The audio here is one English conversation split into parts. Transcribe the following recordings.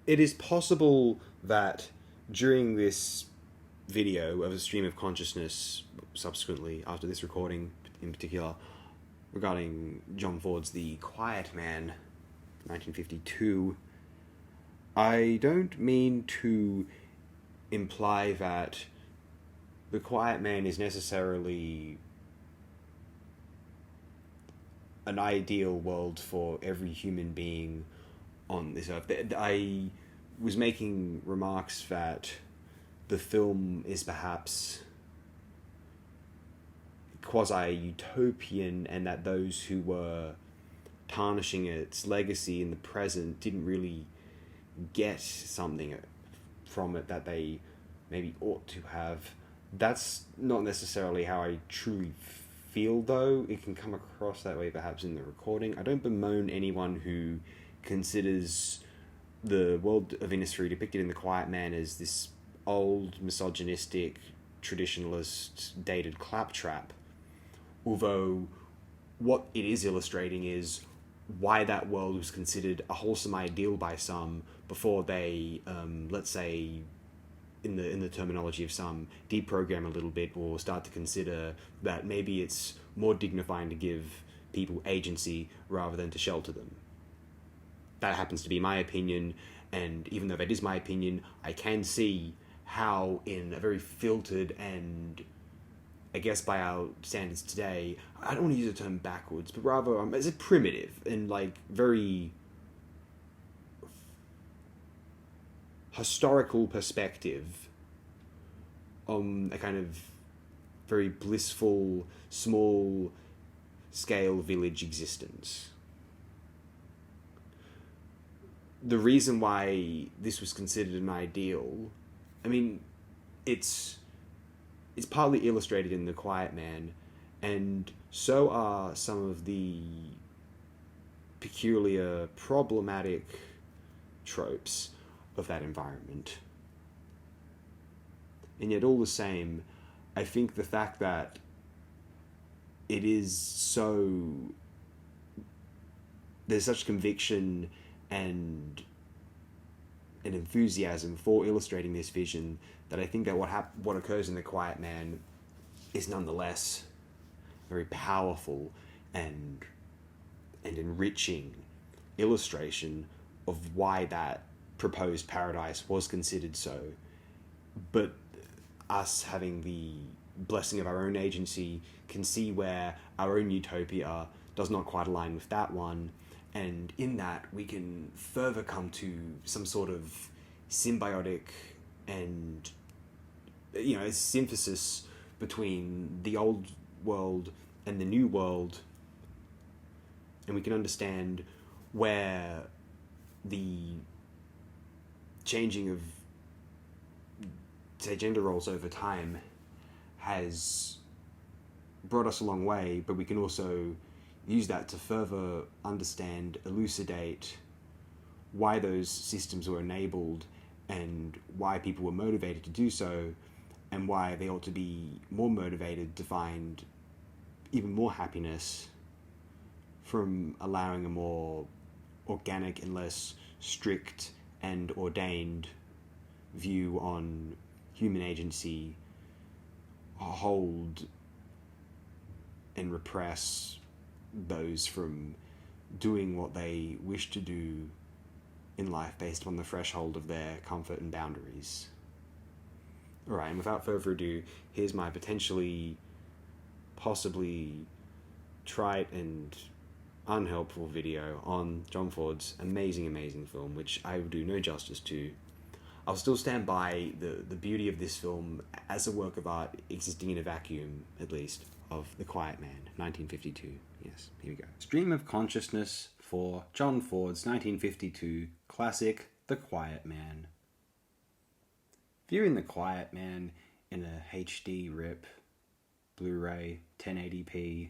it is possible that during this video of a stream of consciousness, subsequently after this recording in particular, regarding John Ford's The Quiet Man, 1952, I don't mean to imply that The Quiet Man is necessarily an ideal world for every human being on this earth. I was making remarks that the film is perhaps quasi-utopian, and that those who were tarnishing its legacy in the present didn't really get something from it that they maybe ought to have. That's not necessarily how I truly feel, though. It can come across that way perhaps in the recording. I don't bemoan anyone who considers the world of Innisfree depicted in The Quiet Man as this old, misogynistic, traditionalist, dated claptrap. Although what it is illustrating is why that world was considered a wholesome ideal by some before they, let's say, in the terminology of some, deprogram a little bit or start to consider that maybe it's more dignifying to give people agency rather than to shelter them. That happens to be my opinion, and even though that is my opinion, I can see how in a very filtered and, I guess by our standards today, I don't want to use the term backwards, but rather as a primitive and very historical perspective on a kind of very blissful, small scale village existence. The reason why this was considered an ideal, I mean, it's partly illustrated in The Quiet Man, and so are some of the peculiar, problematic tropes of that environment. And yet all the same, I think the fact that it is so... there's such conviction and an enthusiasm for illustrating this vision that I think that what occurs in The Quiet Man is nonetheless very powerful and enriching illustration of why that proposed paradise was considered so. But us having the blessing of our own agency can see where our own utopia does not quite align with that one, and in that we can further come to some sort of symbiotic and synthesis between the old world and the new world, and we can understand where the changing of, say, gender roles over time has brought us a long way, but we can also use that to further understand, elucidate why those systems were enabled and why people were motivated to do so, and why they ought to be more motivated to find even more happiness from allowing a more organic and less strict and ordained view on human agency hold and repress those from doing what they wish to do in life based on the threshold of their comfort and boundaries. Alright, and without further ado, here's my possibly trite and unhelpful video on John Ford's amazing film, which I will do no justice to. I'll still stand by the beauty of this film as a work of art existing in a vacuum, at least, of The Quiet Man, 1952. Yes, here we go. Stream of consciousness for John Ford's 1952 classic, The Quiet Man. Viewing The Quiet Man in a HD rip, Blu-ray, 1080p.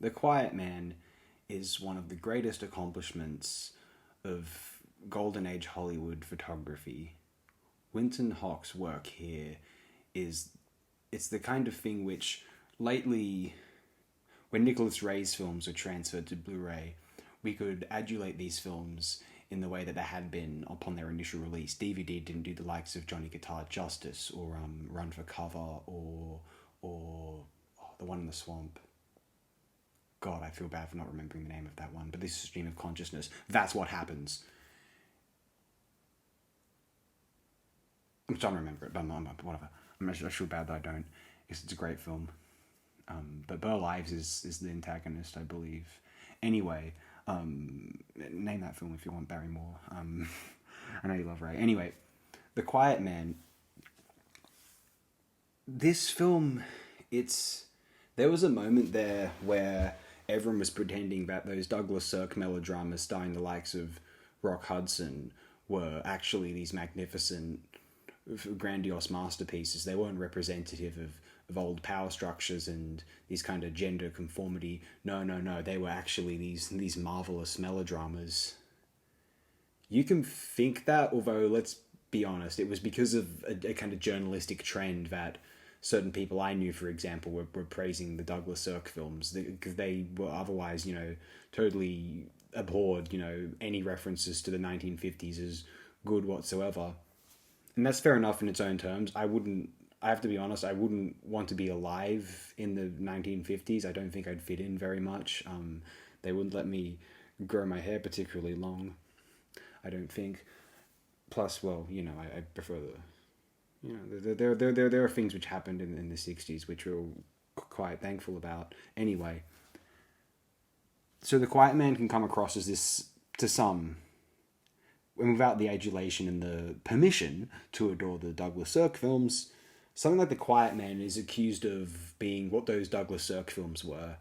The Quiet Man is one of the greatest accomplishments of Golden Age Hollywood photography. Winton Hock's work here it's the kind of thing which lately, when Nicholas Ray's films were transferred to Blu-ray, we could adulate these films in the way that they had been upon their initial release. DVD didn't do the likes of Johnny Guitar justice, or Run for Cover, or the one in the swamp. God, I feel bad for not remembering the name of that one, but this is Stream of Consciousness. That's what happens. I'm trying to remember it, but whatever. I feel bad that I don't, because it's a great film. But Burl Ives is the antagonist, I believe. Anyway, name that film if you want, Barrymore. I know you love Ray. Anyway, The Quiet Man. This film, there was a moment there where everyone was pretending that those Douglas Sirk melodramas starring the likes of Rock Hudson were actually these magnificent, grandiose masterpieces. They weren't representative of old power structures and these kind of gender conformity. No. They were actually these marvelous melodramas. You can think that, although let's be honest, it was because of a kind of journalistic trend that certain people I knew, for example, were praising the Douglas Sirk films because they were otherwise, totally abhorred, any references to the 1950s as good whatsoever. And that's fair enough in its own terms. I have to be honest, I wouldn't want to be alive in the 1950s. I don't think I'd fit in very much. They wouldn't let me grow my hair particularly long, I don't think. Plus, well, I prefer there are things which happened in the 60s which we're quite thankful about. Anyway, so The Quiet Man can come across as this, to some, and without the adulation and the permission to adore the Douglas Sirk films, something like The Quiet Man is accused of being what those Douglas Sirk films were.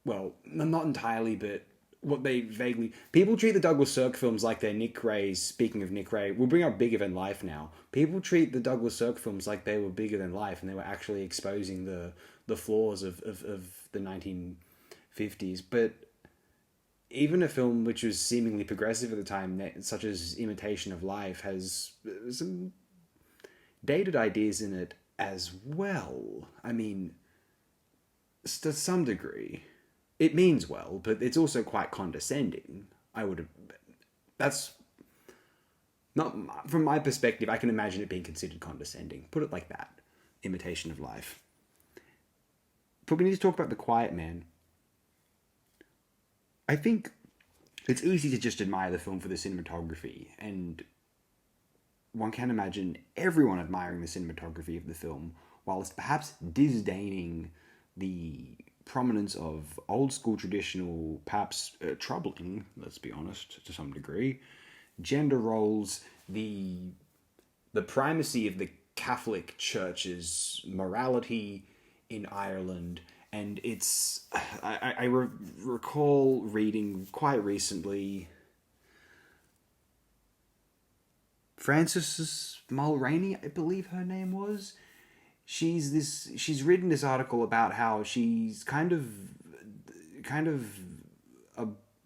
Well, not entirely, but what they vaguely... People treat the Douglas Sirk films like they're Nick Ray's... Speaking of Nick Ray, we'll bring up Bigger Than Life now. People treat the Douglas Sirk films like they were bigger than life, and they were actually exposing the flaws of the 1950s. But even a film which was seemingly progressive at the time, such as Imitation of Life, has some dated ideas in it as well. I mean, to some degree, it means well, but it's also quite condescending. That's not, from my perspective, I can imagine it being considered condescending. Put it like that. Imitation of Life. But we need to talk about The Quiet Man. I think it's easy to just admire the film for the cinematography, and one can imagine everyone admiring the cinematography of the film, whilst perhaps disdaining the prominence of old school traditional, perhaps troubling, let's be honest, to some degree, gender roles, the primacy of the Catholic Church's morality in Ireland. And I recall reading quite recently Frances Mulroney, I believe her name was. She's written this article about how she's kind of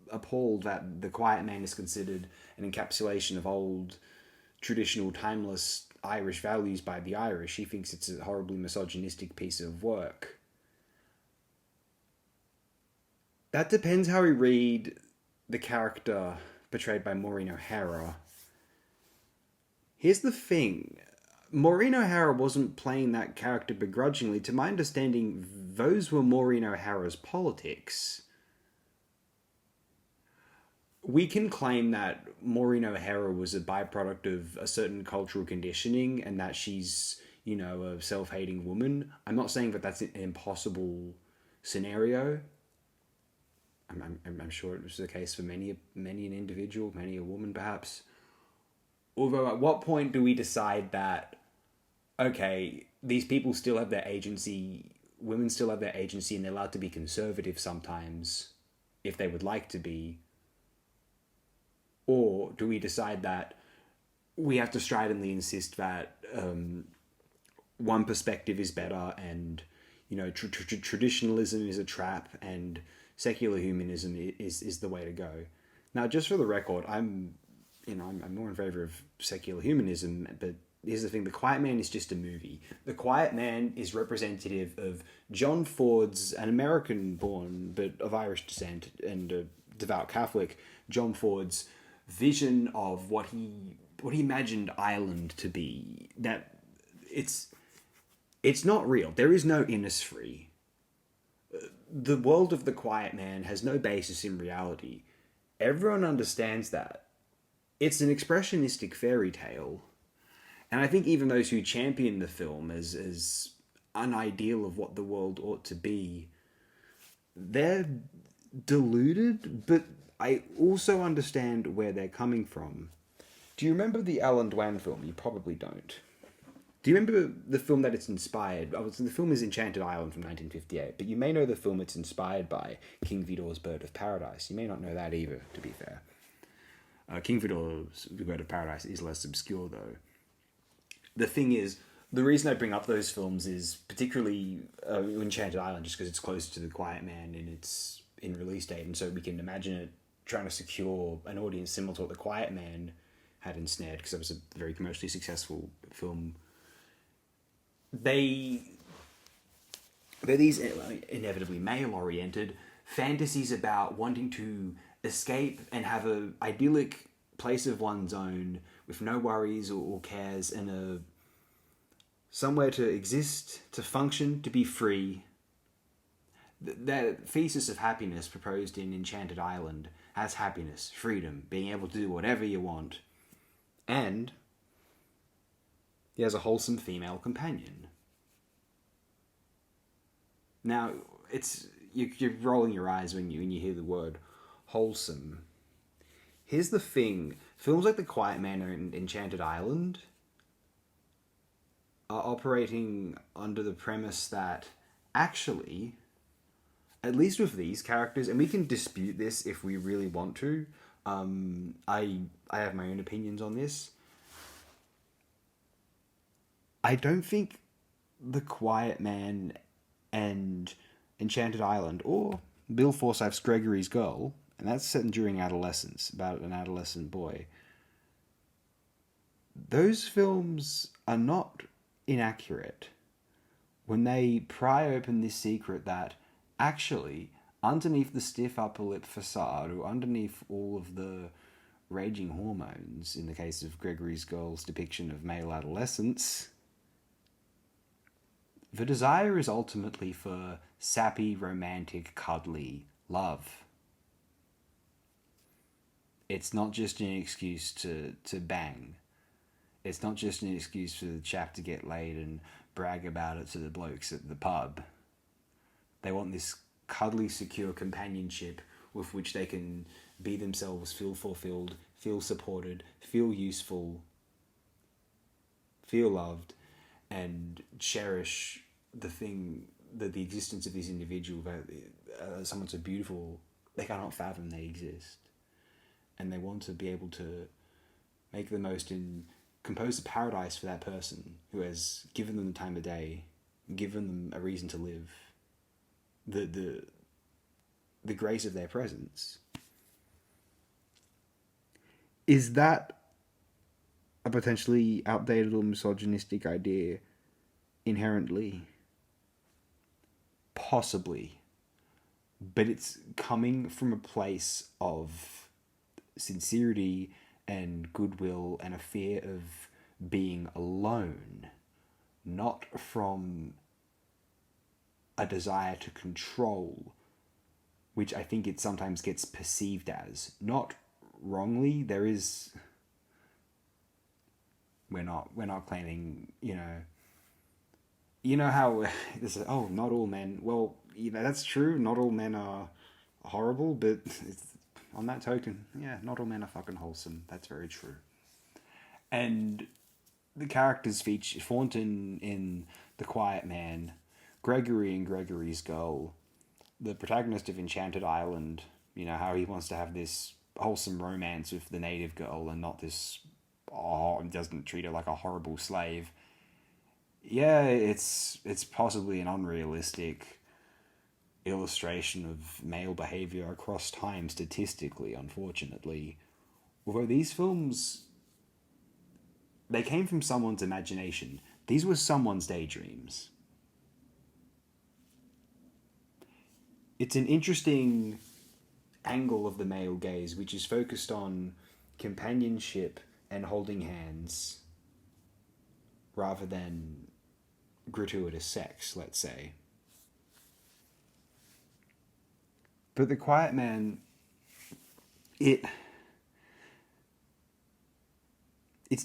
appalled that The Quiet Man is considered an encapsulation of old, traditional, timeless Irish values by the Irish. She thinks it's a horribly misogynistic piece of work. That depends how we read the character portrayed by Maureen O'Hara. Here's the thing. Maureen O'Hara wasn't playing that character begrudgingly. To my understanding, those were Maureen O'Hara's politics. We can claim that Maureen O'Hara was a byproduct of a certain cultural conditioning and that she's, a self-hating woman. I'm not saying that that's an impossible scenario. I'm sure it was the case for many an individual, many a woman perhaps. Although at what point do we decide that, okay, these people still have their agency, women still have their agency, and they're allowed to be conservative sometimes if they would like to be? Or do we decide that we have to stridently insist that one perspective is better and, traditionalism is a trap and secular humanism is the way to go? Now, just for the record, I'm more in favor of secular humanism, but here's the thing: The Quiet Man is just a movie. The Quiet Man is representative of John Ford's, an American-born but of Irish descent and a devout Catholic, John Ford's vision of what he imagined Ireland to be, that it's not real. There is no Innisfree. The world of the Quiet Man has no basis in reality. Everyone understands that. It's an expressionistic fairy tale. And I think even those who champion the film as an ideal of what the world ought to be, they're deluded, but I also understand where they're coming from. Do you remember the Alan Dwan film? You probably don't. Do you remember the film that it's inspired? The film is Enchanted Island from 1958, but you may know the film it's inspired by, King Vidor's Bird of Paradise. You may not know that either, to be fair. King Vidor's Bird of Paradise is less obscure, though. The thing is, the reason I bring up those films is particularly Enchanted Island, just because it's close to The Quiet Man in release date, and so we can imagine it trying to secure an audience similar to what The Quiet Man had ensnared, because it was a very commercially successful film. They're these inevitably male-oriented fantasies about wanting to escape and have a idyllic place of one's own with no worries or cares, and somewhere to exist, to function, to be free. That thesis of happiness proposed in Enchanted Island has happiness, freedom, being able to do whatever you want, and he has a wholesome female companion. Now, you're rolling your eyes when you hear the word wholesome. Here's the thing. Films like The Quiet Man and Enchanted Island are operating under the premise that actually, at least with these characters, and we can dispute this if we really want to, I have my own opinions on this. I don't think The Quiet Man and Enchanted Island, or Bill Forsyth's Gregory's Girl, and that's set during adolescence, about an adolescent boy. Those films are not inaccurate when they pry open this secret that actually, underneath the stiff upper lip facade, or underneath all of the raging hormones, in the case of Gregory's Girl's depiction of male adolescence, the desire is ultimately for sappy, romantic, cuddly love. It's not just an excuse to bang. It's not just an excuse for the chap to get laid and brag about it to the blokes at the pub. They want this cuddly, secure companionship with which they can be themselves, feel fulfilled, feel supported, feel useful, feel loved, and cherish the existence of this individual, someone so beautiful they cannot fathom they exist, and they want to be able to make the most and compose a paradise for that person who has given them the time of day, given them a reason to live, the grace of their presence. Is that a potentially outdated or misogynistic idea inherently? Possibly. But it's coming from a place of sincerity and goodwill and a fear of being alone, not from a desire to control, which I think it sometimes gets perceived as. Not wrongly. There is... We're not claiming, you know how this is, oh, not all men. Well, that's true. Not all men are horrible, but on that token, yeah, not all men are fucking wholesome. That's very true. And the characters feature Thornton in The Quiet Man, Gregory in Gregory's Girl, the protagonist of Enchanted Island, how he wants to have this wholesome romance with the native girl and not this, doesn't treat her like a horrible slave. Yeah, it's possibly an unrealistic illustration of male behavior across time statistically, unfortunately. Although these films, they came from someone's imagination. These were someone's daydreams. It's an interesting angle of the male gaze, which is focused on companionship and holding hands rather than gratuitous sex, let's say. But The Quiet Man, it's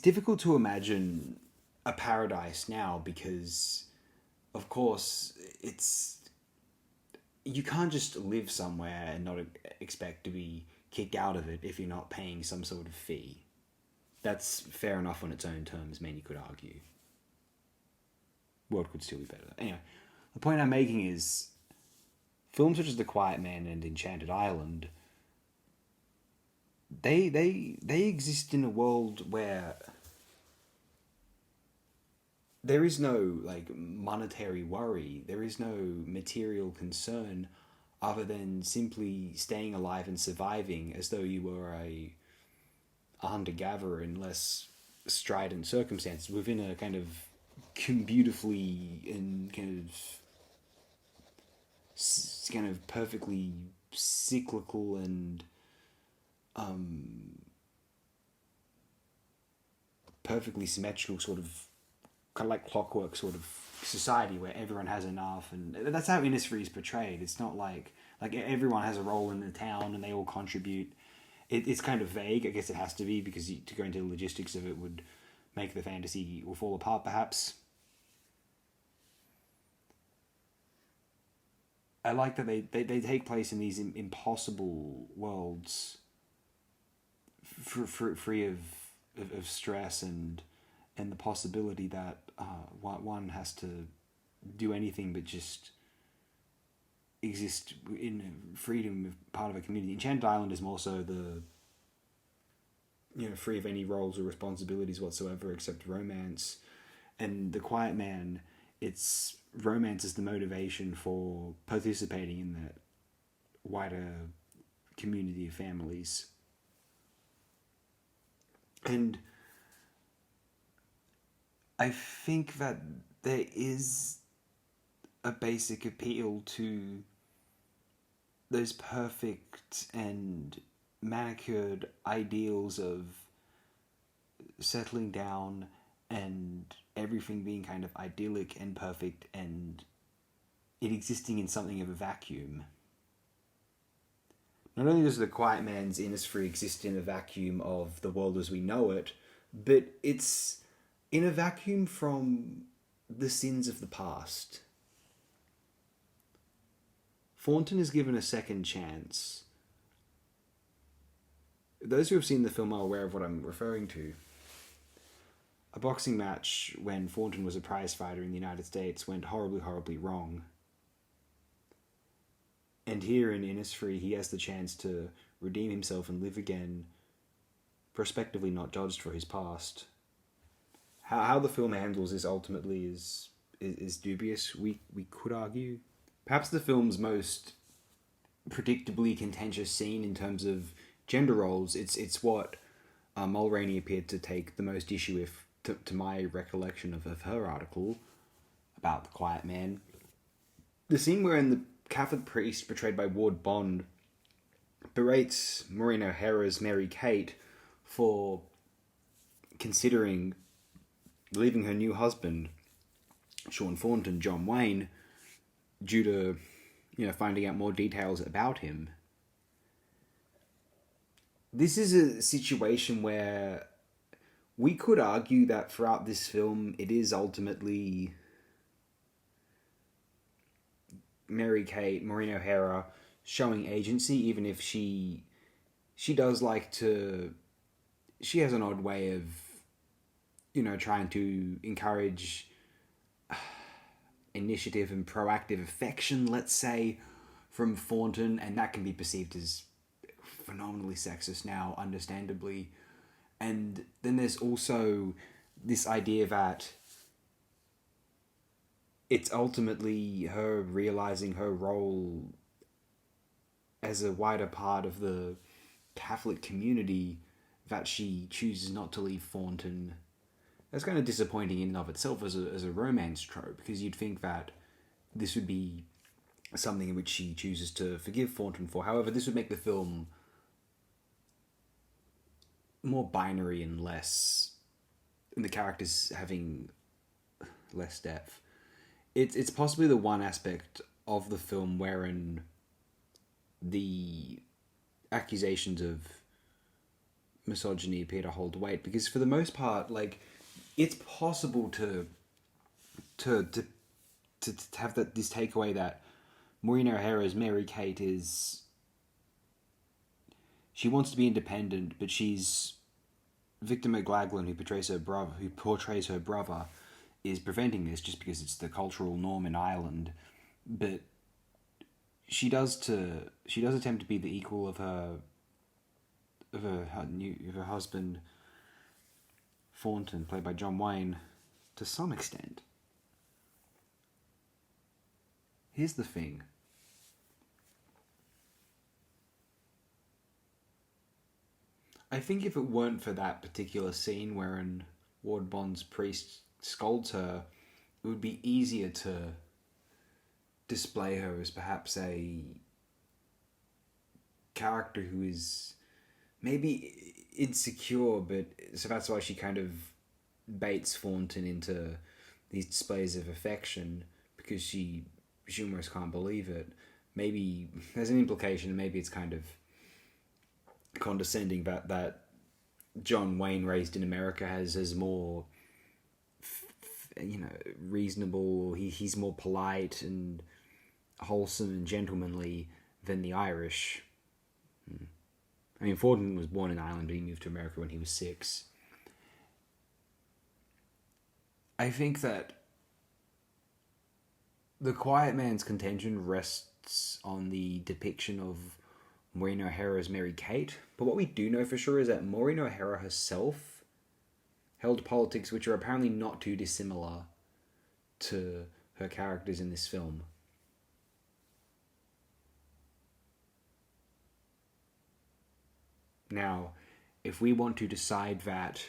difficult to imagine a paradise now because, of course, you can't just live somewhere and not expect to be kicked out of it if you're not paying some sort of fee. That's fair enough on its own terms, man, you could argue. World could still be better. Anyway, the point I'm making is films such as The Quiet Man and Enchanted Island, they exist in a world where there is no monetary worry, there is no material concern other than simply staying alive and surviving as though you were a hunter-gatherer in less strident circumstances within a kind of beautifully and kind of perfectly cyclical and perfectly symmetrical sort of kind of like clockwork sort of society where everyone has enough, and that's how Innisfree is portrayed. It's not like everyone has a role in the town and they all contribute. It's kind of vague. I guess it has to be because to go into the logistics of it would make the fantasy will fall apart perhaps. I like that they take place in these impossible worlds free of stress and the possibility that one has to do anything but just exist in freedom of part of a community. Enchanted Island is more so free of any roles or responsibilities whatsoever except romance. And The Quiet Man, it's romance is the motivation for participating in that wider community of families. And I think that there is a basic appeal to those perfect and manicured ideals of settling down and everything being kind of idyllic and perfect and it existing in something of a vacuum. Not only does The Quiet Man's Innisfree exist in a vacuum of the world as we know it, but it's in a vacuum from the sins of the past. Thornton is given a second chance. Those who have seen the film are aware of what I'm referring to. A boxing match when Thornton was a prize fighter in the United States went horribly, horribly wrong. And here in Innisfree, he has the chance to redeem himself and live again, prospectively not judged for his past. How the film handles this ultimately is dubious, we could argue. Perhaps the film's most predictably contentious scene in terms of gender roles, it's what Mulroney appeared to take the most issue with, to my recollection of her article about The Quiet Man. The scene wherein the Catholic priest, portrayed by Ward Bond, berates Maureen O'Hara's Mary Kate for considering leaving her new husband, Sean Thornton, John Wayne, due to, finding out more details about him. This is a situation where we could argue that throughout this film, it is ultimately Mary Kate, Maureen O'Hara, showing agency, even if she does like to... She has an odd way of, trying to encourage initiative and proactive affection, let's say, from Thornton, and that can be perceived as phenomenally sexist now, understandably. And then there's also this idea that it's ultimately her realizing her role as a wider part of the Catholic community that she chooses not to leave Thornton. That's kind of disappointing in and of itself as a romance trope, because you'd think that this would be something in which she chooses to forgive Thornton for. However, this would make the film more binary and less, and the characters having less depth. It's possibly the one aspect of the film wherein the accusations of misogyny appear to hold weight, because for the most part, like, it's possible to have that this takeaway that Maureen O'Hara's Mary Kate is, she wants to be independent, but she's Victor McLaglen, who portrays her brother, is preventing this just because it's the cultural norm in Ireland. But she does attempt to be the equal of her husband Thornton, played by John Wayne, to some extent. Here's the thing. I think if it weren't for that particular scene wherein Ward Bond's priest scolds her, it would be easier to display her as perhaps a character who is maybe insecure, but so that's why she kind of baits Thornton into these displays of affection, because she almost can't believe it. Maybe there's an implication, maybe it's kind of condescending that John Wayne, raised in America, has more reasonable, he's more polite and wholesome and gentlemanly than the Irish. I mean, Thornton was born in Ireland, but he moved to America when he was 6. I think that The Quiet Man's contention rests on the depiction of Maureen O'Hara's Mary Kate, but what we do know for sure is that Maureen O'Hara herself held politics which are apparently not too dissimilar to her characters in this film. Now, if we want to decide that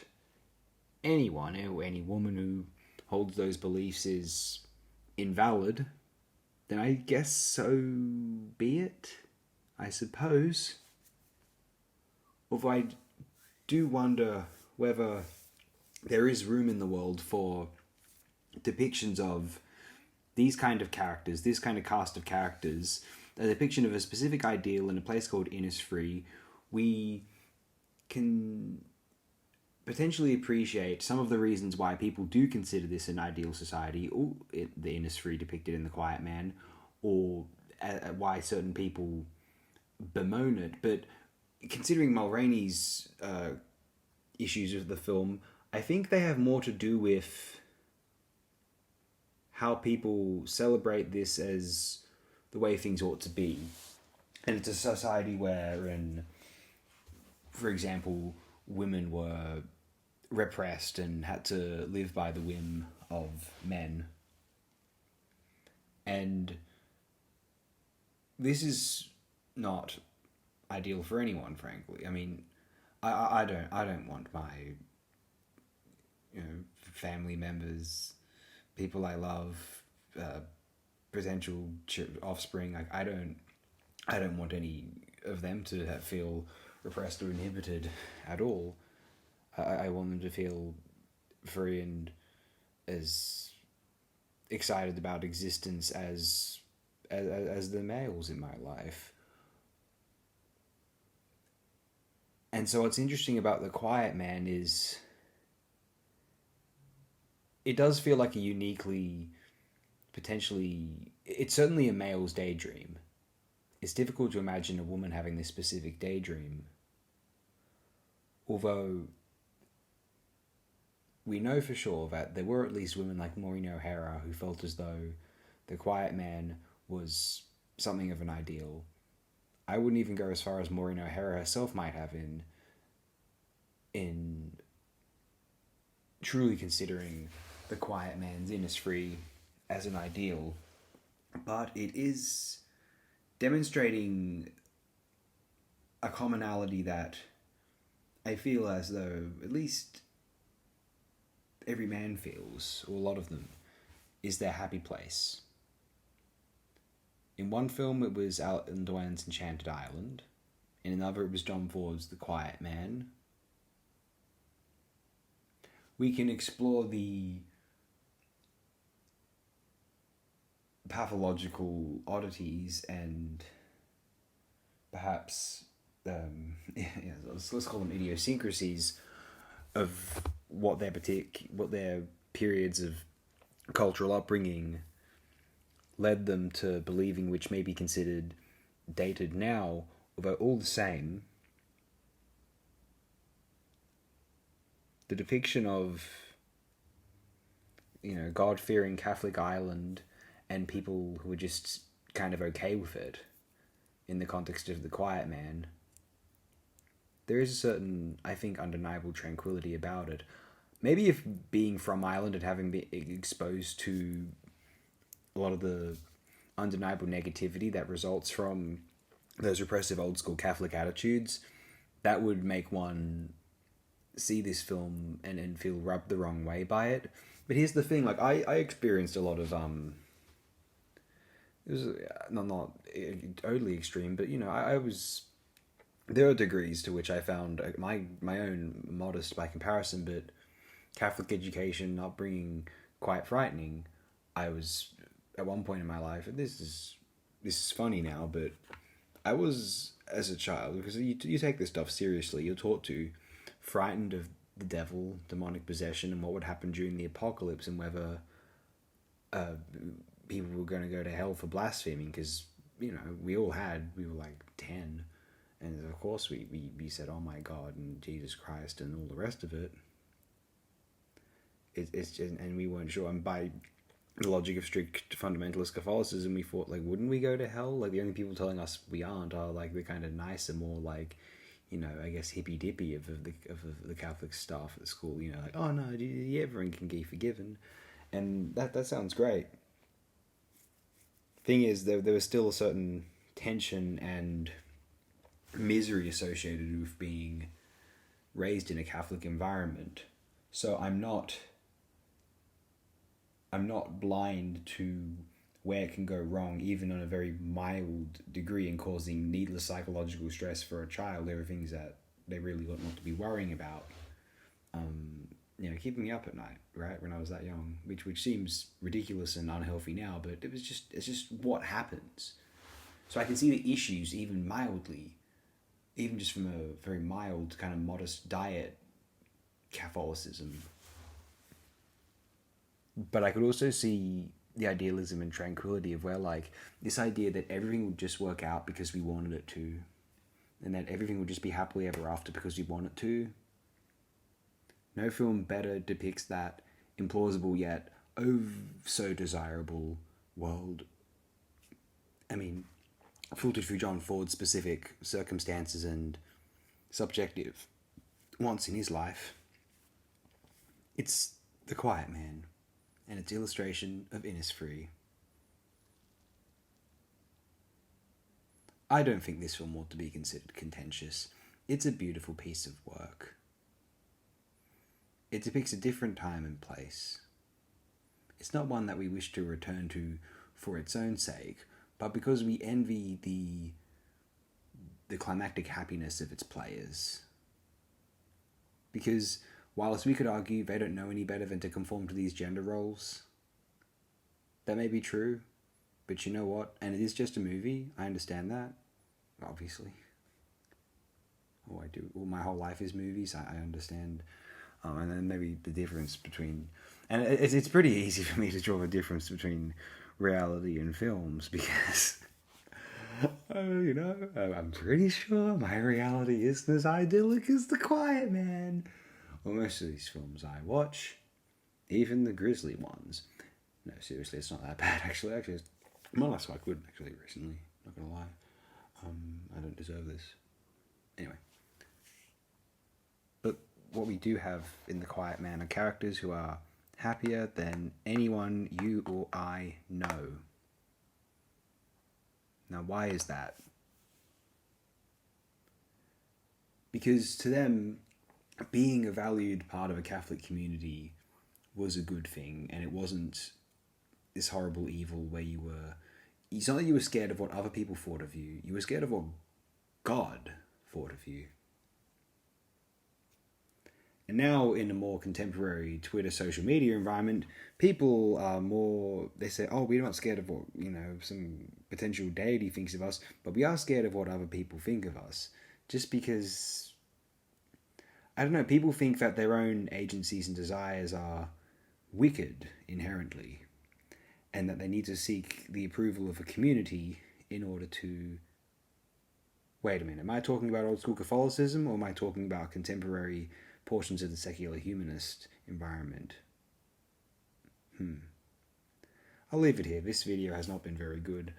anyone, or any woman who holds those beliefs is invalid, then I guess so be it, I suppose. Although I do wonder whether there is room in the world for depictions of these kind of characters, this kind of cast of characters, a depiction of a specific ideal in a place called Innisfree. We can potentially appreciate some of the reasons why people do consider this an ideal society, or the Innisfree depicted in The Quiet Man, or why certain people bemoan it. But considering Mulroney's issues with the film, I think they have more to do with how people celebrate this as the way things ought to be. And it's a society wherein, for example, women were repressed and had to live by the whim of men. And this is not ideal for anyone, frankly. I mean, I don't want my family members, people I love, potential offspring. I don't want any of them to feel repressed or inhibited at all. I want them to feel free and as excited about existence as the males in my life. And so what's interesting about The Quiet Man is it does feel like a uniquely, potentially, it's certainly a male's daydream. It's difficult to imagine a woman having this specific daydream. Although we know for sure that there were at least women like Maureen O'Hara who felt as though The Quiet Man was something of an ideal. I wouldn't even go as far as Maureen O'Hara herself might have in truly considering The Quiet Man's Innisfree as an ideal. But it is demonstrating a commonality that I feel as though at least every man feels, or a lot of them, is their happy place. In one film it was Alan Doane's Enchanted Island. In another it was John Ford's The Quiet Man. we can explore the pathological oddities and perhaps let's call them idiosyncrasies of what their periods of cultural upbringing led them to believing, which may be considered dated now, although all the same, the depiction of God-fearing Catholic Ireland and people who are just kind of okay with it in the context of The Quiet Man, there is a certain, I think, undeniable tranquility about it. Maybe if being from Ireland and having been exposed to a lot of the undeniable negativity that results from those repressive old school Catholic attitudes, that would make one see this film and feel rubbed the wrong way by it. But here's the thing, like I experienced a lot of it was not totally extreme, but I was, there are degrees to which I found my own modest by comparison, but Catholic education upbringing quite frightening. I was at one point in my life, and this is funny now, but I was, as a child, because you take this stuff seriously, you're taught to, frightened of the devil, demonic possession, and what would happen during the apocalypse, and whether people were going to go to hell for blaspheming, because we were like 10, and of course we said, oh my God and Jesus Christ and all the rest of it. It's just, and we weren't sure, and by the logic of strict fundamentalist Catholicism, we thought, like, wouldn't we go to hell? Like, the only people telling us we aren't are like the kind of nicer, more like, I guess hippy dippy of the Catholic staff at the school. Like, oh no, everyone can be forgiven, and that sounds great. Thing is, there was still a certain tension and misery associated with being raised in a Catholic environment. So I'm not blind to where it can go wrong, even on a very mild degree, and causing needless psychological stress for a child. There are things that they really ought not to be worrying about. Keeping me up at night, right, when I was that young, which seems ridiculous and unhealthy now, but it's just what happens. So I can see the issues even mildly, even just from a very mild kind of modest diet Catholicism. But I could also see the idealism and tranquility of where, like, this idea that everything would just work out because we wanted it to, and that everything would just be happily ever after because we want it to. No film better depicts that implausible yet oh so desirable world. I mean, filtered through John Ford's specific circumstances and subjective wants in his life. It's The Quiet Man, and its illustration of Innisfree. I don't think this film ought to be considered contentious. It's a beautiful piece of work. It depicts a different time and place. It's not one that we wish to return to for its own sake, but because we envy the climactic happiness of its players. Because whilst we could argue they don't know any better than to conform to these gender roles, that may be true, but you know what? And it is just a movie. I understand that, obviously. Oh, I do. Well, my whole life is movies. I understand. And then maybe the difference between... And it's pretty easy for me to draw the difference between reality and films, because... I'm pretty sure my reality isn't as idyllic as The Quiet Man. Well, most of these films I watch, even the grisly ones... No, seriously, it's not that bad, actually. My life's quite good, actually, recently. Not gonna lie. I don't deserve this. Anyway. But what we do have in The Quiet Man are characters who are happier than anyone you or I know. Now, why is that? Because to them, being a valued part of a Catholic community was a good thing, and it wasn't this horrible evil where you were... It's not that you were scared of what other people thought of you. You were scared of what God thought of you. And now, in a more contemporary Twitter social media environment, people are more. They say, "Oh, we're not scared of what some potential deity thinks of us, but we are scared of what other people think of us." Just because, I don't know, people think that their own agencies and desires are wicked inherently, and that they need to seek the approval of a community in order to. Wait a minute, am I talking about old school Catholicism, or am I talking about contemporary portions of the secular humanist environment? I'll leave it here. This video has not been very good,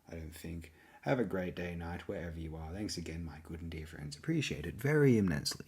I don't think. Have a great day, night, wherever you are. Thanks again, my good and dear friends. Appreciate it very immensely.